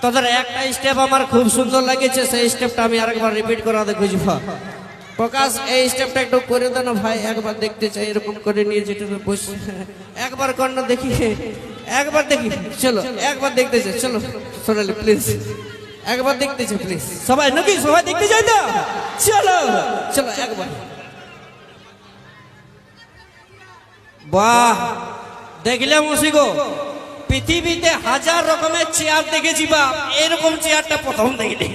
তোদের একটা স্টেপ আমার খুব সুন্দর লাগেছে, সেই স্টেপটা আমি আরেকবার রিপিট করাতে খুঁজব। প্রকাশ এই স্টেপটা একটু করে দেন ভাই, একবার দেখতে চাই। এরকম করে নিয়ে যেতে একবার কর না দেখি, একবার দেখি, চলো একবার দেখতে চাই। চলো সোনালি প্লিজ একবার দেখতে চাই প্লিজ। সবাই নাকি সবাই দেখতে চাই তো? চলো চলো একবার। বাহ, দেখলে মসি গো, পৃথিবীতে হাজার রকমের চেয়ার দেখেছি বাপ, এরকম চেয়ারটা প্রথম দেখিনি।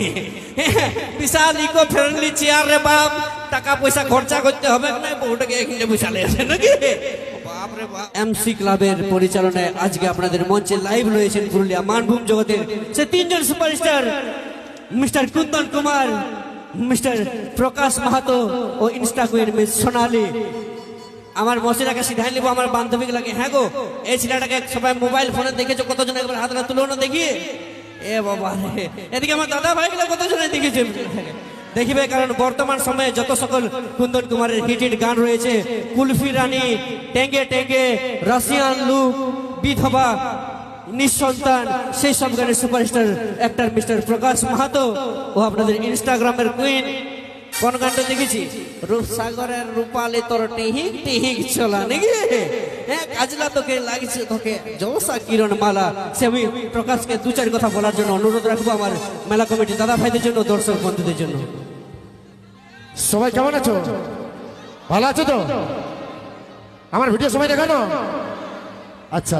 বিশাল ইকো ফ্রেন্ডলি চেয়ার রে বাপ, টাকা পয়সা খরচা করতে হবে না, বউটাকে এখানে বসালে আছে নাকি। এমসি ক্লাবের পরিচালনায় আজকে আপনাদের মঞ্চে লাইভ রয়েছেন পুরুলিয়া মানভূম জগতের সে তিনজন superstar, mister Kundan Kumar, mister Prakash Mahato ও ইনস্টা কুইন মিস সোনালী। আমার মসিরাকে সিধাই নিব, আমার বান্ধবীকে লাগে। হ্যাঁ গো, এই ছেলেটাকে সবাই মোবাইল ফোনে দেখেছো, কতজন একবার হাত না তুলো না দেখি। এ বাবা রে, এদিকে আমার দাদা ভাইগুলো কতজনে দেখেছে দেখিবে। কারণ বর্তমান সময়ে যত সকল কুন্দন কুমারের হিট হিট গান রয়েছে, কুলফি রানী, টেঙ্গে টেঙ্গে, রাশিয়ান লুক, বিধবা, নিঃসন্তান, সেই সব গানের superstar actor mister Prakash Mahato ও আপনাদের ইনস্টাগ্রামের কুইন। কোন গানটা দেখেছি? রূপসাগরের রূপালি তোর টিহিক টিহিক চলা নাকি। হ্যাঁ, কাজলা তোকে লাগছে তোকে জোসা কিরণ মালা। সে আমি প্রকাশকে দু চার কথা বলার জন্য অনুরোধ রাখবো আমার মেলা কমিটি দাদা ভাইদের জন্য, দর্শক বন্ধুদের জন্য। সবাই কেমন আছো? ভালো আছো তো? আমার ভিডিও সবাই দেখো না? আচ্ছা,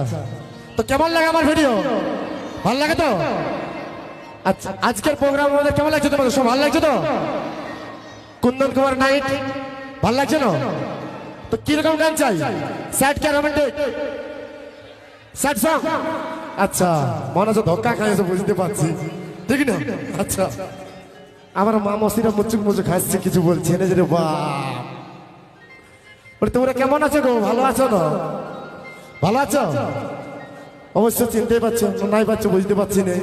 তো কেমন লাগে আমার ভিডিও? ভালো লাগে তো? আচ্ছা, আজকের প্রোগ্রাম আমাদের কেমন লাগছে তোমাদের? সব ভালো লাগছে তো? কুন্দন কুমার নাইট ভালো লাগছে না? তো কিরকম গান চাই? স্যাড কে রোমান্টিক? Sad song? আচ্ছা, মনে হচ্ছে ধক্কা খাইছে, বুঝতে পারছি, ঠিক না? আচ্ছা, আমার মা মসিরা মুচুক মুচুক হাসছে, কিছু বলছে না যে বাপ। তোমরা কেমন আছো গো? ভালো আছো না? ভালো আছো? অবশ্য চিনতে পারছো নাই পাচ্ছ বুঝতে পারছি না,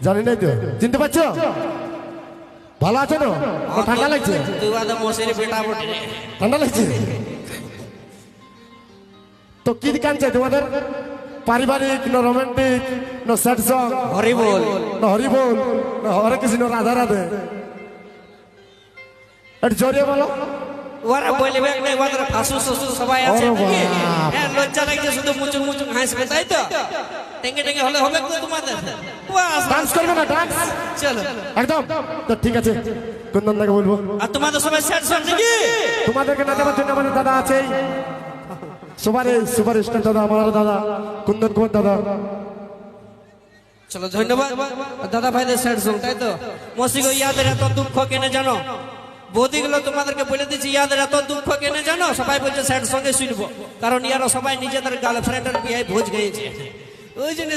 জানি নাই তো, চিনতে পারছো? ভালো আছো না? ঠান্ডা লাগছে? ঠান্ডা লাগছে? তো কি গান চাই তোমাদের? পারিবারিক না রোমান্টিক না স্যাড সং? হরিবোল না হরিবোল না হরে কৃষ্ণ রাধা রাধে? একটু জোরে বলো। ওরা বলবে না, ওদের ফাসু শ্বশু সবাই আছে নাকি? হ্যাঁ, লজ্জা লাগছে, শুধু মুচুক মুচুক হাসবে তাই তো? টেঙ্গে টেঙ্গে হলে হবে তো তোমাদের? ডান্স করবে না? ডান্স চলো একদম। তো ঠিক আছে, কুন্দন দাকে বলবো। আর তোমাদের সবাই স্যাড সং নাকি? তোমাদেরকে নাচাবার জন্য আমাদের দাদা আছেই, সুপার স্টার দাদা, আমার দাদা কুন্দন কুমার দাদা। চলো ধন্যবাদ দাদা ভাইদের স্যাড সং তাই তো? মসিগো, ইয়াদের এত দুঃখ কেনে জানো? বৌদিগুলো তোমাদেরকে বলে দিচ্ছি, ইয়াদের এত দুঃখ কেনে জানো? সবাই বলছে স্যাড সঙ্গে শুনবো, কারণ ইয়ারা সবাই নিজেদের গার্লফ্রেন্ডের বিয়ে ভোজ গিয়েছে, ওই জন্য